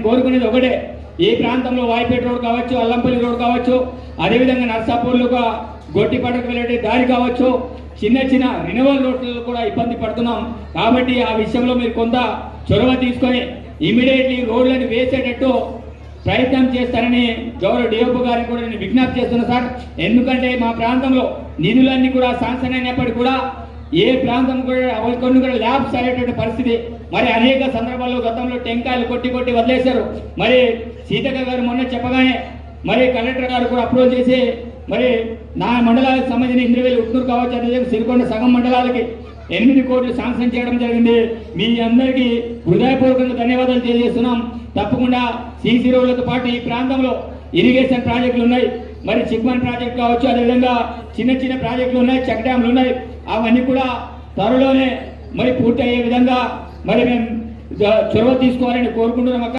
కోరుకునేది ఒకటే, ఈ ప్రాంతంలో వాయిపేట రోడ్ కావచ్చు, అల్లంపల్లి రోడ్ కావచ్చు, అదేవిధంగా నర్సాపూర్లుగా గొట్టిపడకు వెళ్ళే దారి కావచ్చు, చిన్న చిన్న రినవల్ రోడ్లలో కూడా ఇబ్బంది పడుతున్నాం. కాబట్టి ఆ విషయంలో మీరు కొంత చొరవ తీసుకొని ఇమీడియట్లీ రోడ్లను వేసేటట్టు ప్రయత్నం చేస్తారని గౌరవ డిఓపి గారికి కూడా నేను విజ్ఞప్తి చేస్తున్నా సార్. ఎందుకంటే మా ప్రాంతంలో నిధులన్నీ కూడా శాంక్షన్ అయినప్పటికీ కూడా ఏ ప్రాంతం కూడా కొన్ని కూడా ల్యాబ్స్ అయ్యేటువంటి పరిస్థితి. మరి అనేక సందర్భాల్లో గతంలో టెంకాయలు కొట్టి వదిలేశారు. మరి సీతక్క గారు మొన్న చెప్పగానే మరి కలెక్టర్ గారు కూడా అప్రూవల్ చేసి మరి నా మండలాలకు సంబంధించిన ఇంద్రవేలి ఉట్నూరు కావచ్చు, అదే సిరికొండ సగం మండలాలకి 8 కోట్లు శాంక్షన్ చేయడం జరిగింది. మీ అందరికీ హృదయపూర్వకంగా ధన్యవాదాలు తెలియజేస్తున్నాం. తప్పకుండా సీసీ రోడ్లతో పాటు ఈ ప్రాంతంలో ఇరిగేషన్ ప్రాజెక్టులు ఉన్నాయి, మరి చిక్మన్ ప్రాజెక్ట్ కావచ్చు, అదేవిధంగా చిన్న చిన్న ప్రాజెక్టులు ఉన్నాయి, చెక్ డ్యామ్లు ఉన్నాయి. అవన్నీ కూడా త్వరలోనే మరి పూర్తి అయ్యే విధంగా మరి మేము చొరవ తీసుకోవాలని కోరుకుంటున్నాం.